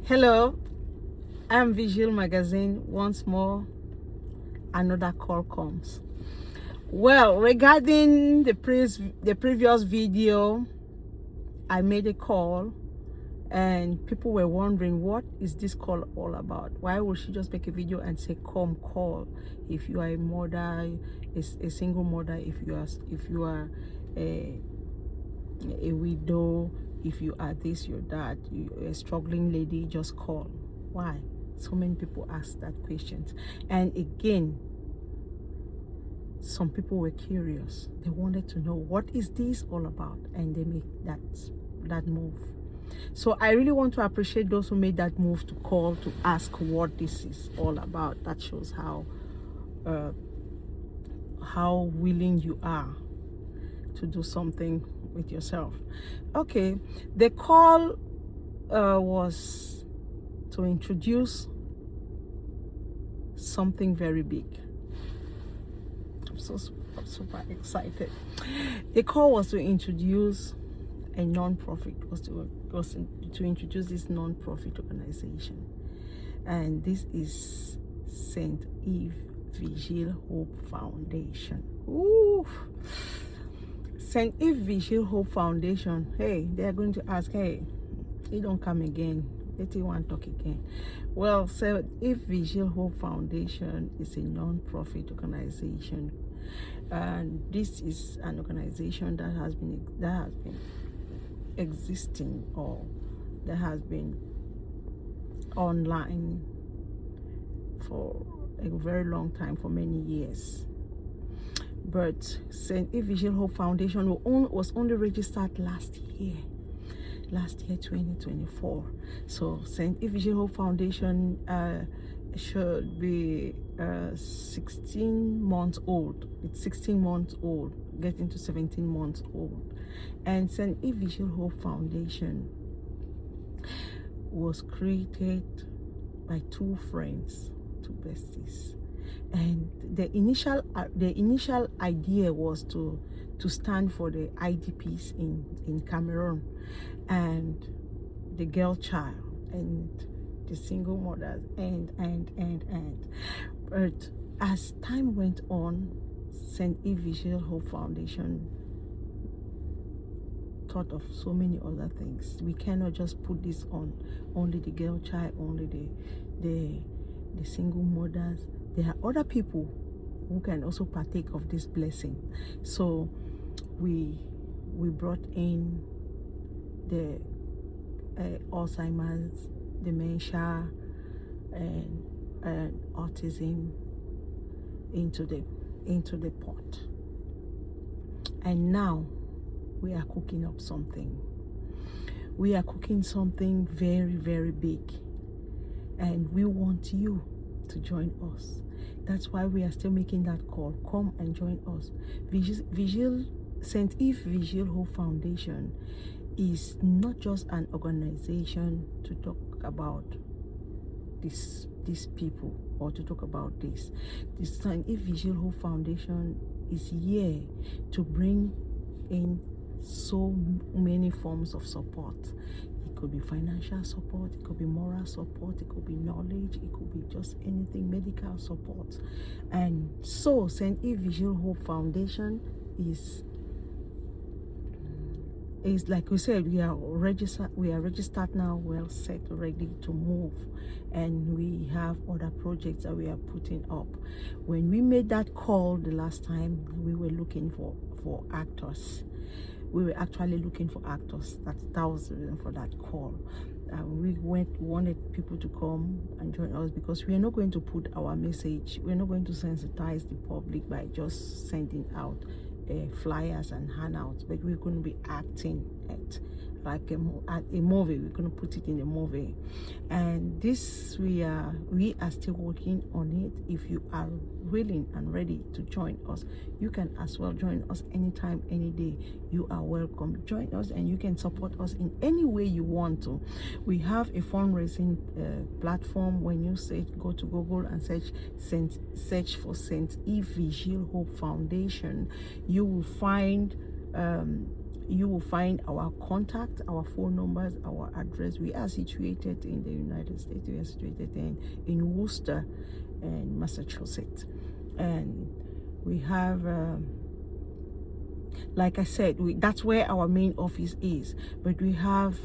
Hello, I'm Visual Magazine. Once more, another call comes. Well, regarding the previous video, I made a call and people were wondering, what is this call all about? Why would she just make a video and say come call? If you are a mother, a single mother, if you are a widow, if you are this, your dad, a struggling lady, just call. Why? So many people ask that questions. And again, some people were curious. They wanted to know, what is this all about? And they make that move. So I really want to appreciate those who made that move to call to ask what this is all about. That shows how willing you are to do something with yourself. Okay, the call was to introduce something very big. I'm super excited. The call was to introduce a non-profit, was to introduce this non-profit organization, and this is St. Eve Vigil Hope Foundation. Ooh. St. Eve Vigil Hope Foundation, hey, they are going to ask, hey, you don't come again, let you want to talk again. Well, St. Eve Vigil Hope Foundation is a non-profit organization, and this is an organization that has been existing, or that has been online for a very long time, for many years. But St. Eve Vigil Hope Foundation was only registered last year 2024. So St. Eve Vigil Hope Foundation should be 16 months old. It's 16 months old, getting to 17 months old. And St. Eve Vigil Hope Foundation was created by two friends, two besties. And the initial idea was to stand for the IDPs in Cameroon, and the girl child, and the single mothers, and but as time went on, St. Eve Vigil Hope Foundation thought of so many other things. We cannot just put this on only the girl child, only the single mothers. There are other people who can also partake of this blessing. So we brought in the Alzheimer's, dementia, and autism into the pot. And now we are cooking up something. We are cooking something very, very big, and we want you to join us. That's why we are still making that call. Come and join us. St. Eve Vigil Hope Foundation is not just an organization to talk about these people, or to talk about this. The St. Eve Vigil Hope Foundation is here to bring in so many forms of support. It could be financial support, it could be moral support, it could be knowledge, it could be just anything, medical support. And so St. Eve Vigil Hope Foundation is like we said, we are registered now, well set, ready to move, and we have other projects that we are putting up. When we made that call the last time, we were looking for actors. We were actually looking for actors. That was the reason for that call. We wanted people to come and join us, because we are not going to put our message, we're not going to sensitize the public by just sending out flyers and handouts, but we're going to be acting it like a movie. We're going to put it in a movie, and this we are still working on it. If you are willing and ready to join us, you can as well join us anytime, any day. You are welcome. Join us, and you can support us in any way you want to. We have a fundraising platform. When you go to Google and search for St. Eve Vigil Hope Foundation, you will find you will find our contact, our phone numbers, our address. We are situated in the United States. We are situated in Worcester and Massachusetts. And we have, like I said, that's where our main office is. But we have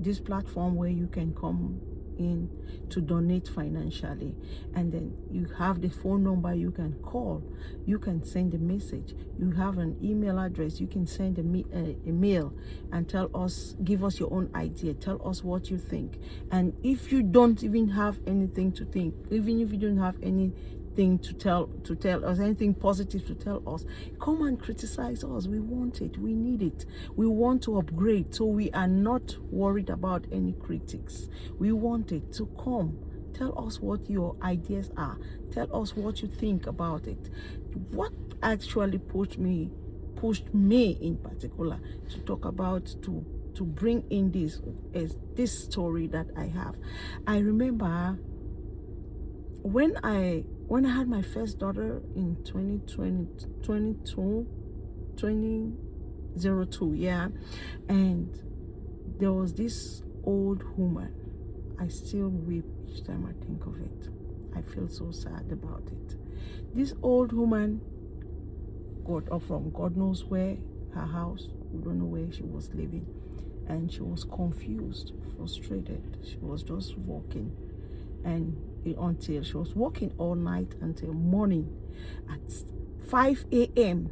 this platform where you can come in to donate financially, and then you have the phone number you can call, you can send a message, you have an email address, you can send a mail and tell us, give us your own idea, tell us what you think. And if you don't even have anything to think, even if you don't have anything to tell us, anything positive to tell us, come and criticize us. We want it, we need it, we want to upgrade. So we are not worried about any critics. We want it to come, tell us what your ideas are, tell us what you think about it. What actually pushed me in particular to talk about, to bring in this story that I have. I remember when I had my first daughter in 2002, yeah, and there was this old woman. I still weep each time I think of it. I feel so sad about it. This old woman got up from God knows where, her house, we don't know where she was living, and she was confused, frustrated. She was just walking, and until she was walking all night until morning. At 5 a.m.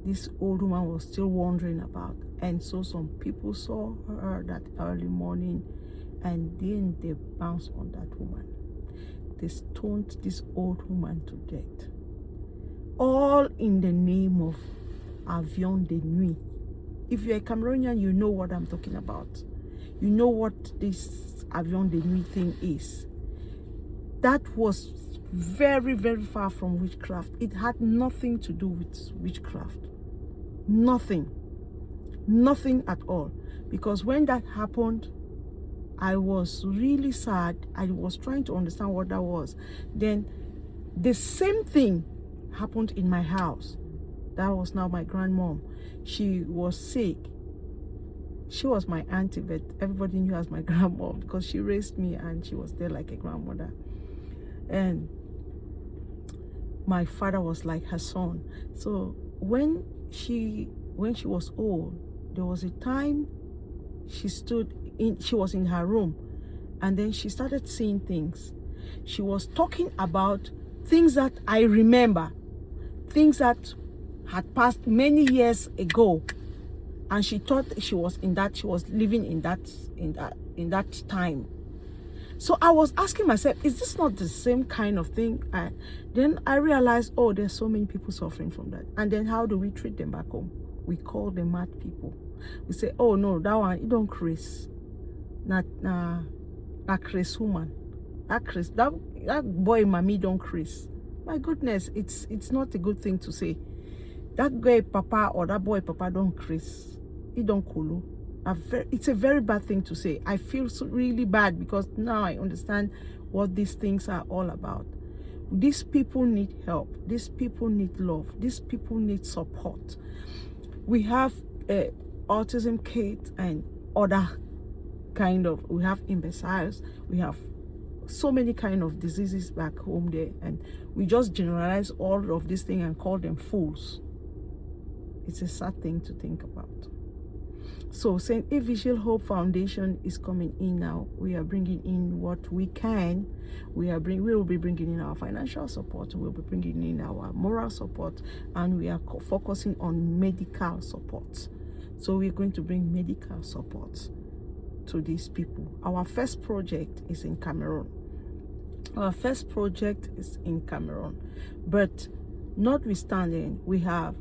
this old woman was still wandering about, and so some people saw her that early morning, and then they bounced on that woman. They stoned this old woman to death, all in the name of Avion de Nuit. If you're a Cameroonian, you know what I'm talking about. You know what this Avion de Nuit thing is. That was very, very far from witchcraft. It had nothing to do with witchcraft. Nothing at all. Because when that happened, I was really sad. I was trying to understand what that was. Then the same thing happened in my house. That was now my grandmom. She was sick. She was my auntie, but everybody knew her as my grandmom because she raised me and she was there like a grandmother. And my father was like her son. So when she was old, there was a time she was in her room, and then she started seeing things. She was talking about things that I remember, things that had passed many years ago, and she thought she was living in that time. So I was asking myself, is this not the same kind of thing? Then I realized, oh, there's so many people suffering from that. And then how do we treat them back home? We call them mad people. We say, oh no, that one, you don't Chris. Not Chris woman. That boy mommy don't Chris. My goodness, it's not a good thing to say. That guy papa or that boy papa don't Chris. He don't kolo. It's a very bad thing to say. I feel really bad because now I understand what these things are all about. These people need help. These people need love. These people need support. We have autism kids and other we have imbeciles. We have so many kind of diseases back home there, and we just generalize all of these things and call them fools. It's a sad thing to think about. So St. Evangel Hope Foundation is coming in now. We are bringing in what we can. We will be bringing in our financial support. We'll be bringing in our moral support, and we are focusing on medical support. So we're going to bring medical support to these people. Our first project is in Cameroon. But notwithstanding, we have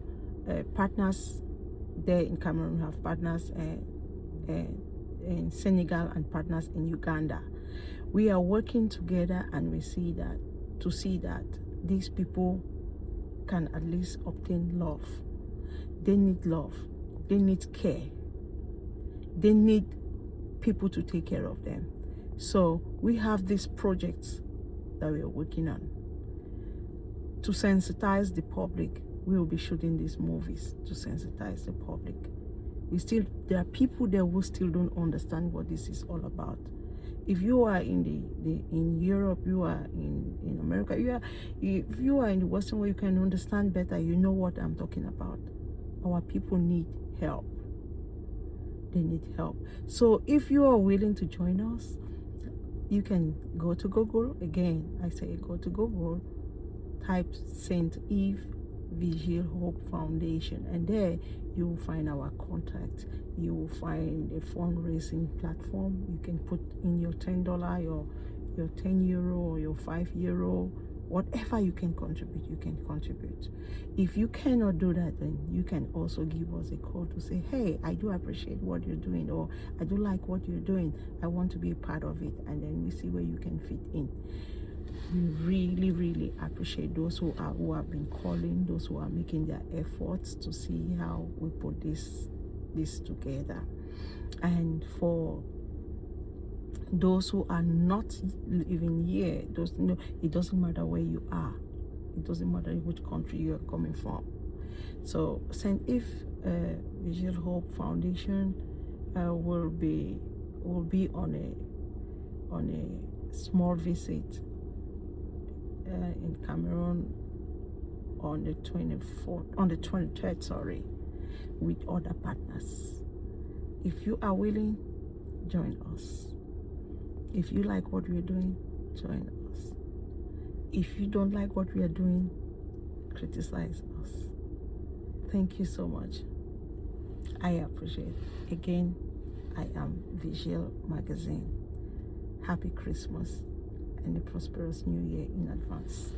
partners there in Cameroon. We have partners in Senegal and partners in Uganda. We are working together, and we see that these people can at least obtain love. They need love. They need care. They need people to take care of them. So we have these projects that we are working on to sensitize the public. We will be shooting these movies to sensitize the public. There are people there who still don't understand what this is all about. If you are in in Europe, you are in America, if you are in the Western world, you can understand better. You know what I'm talking about. Our people need help. They need help. So if you are willing to join us, you can go to Google. Again, I say go to Google, type St. Eve Vigil Hope Foundation, and there you will find our contact. You will find a fundraising platform. You can put in your $10, your €10, or your €5, whatever you can contribute, you can contribute. If you cannot do that, then you can also give us a call to say, hey, I do appreciate what you're doing, or I do like what you're doing. I want to be a part of it, and then we see where you can fit in. We really, really appreciate those who have been calling, those who are making their efforts to see how we put this together. And for those who are not even here, it doesn't matter where you are. It doesn't matter which country you are coming from. So St. Eve Vigil Hope Foundation will be on a small visit in Cameroon on the 23rd, with other partners. If you are willing, join us. If you like what we are doing, join us. If you don't like what we are doing, criticize us. Thank you so much. I appreciate it. Again, I am Vigil Magazine. Happy Christmas and a prosperous New Year in advance.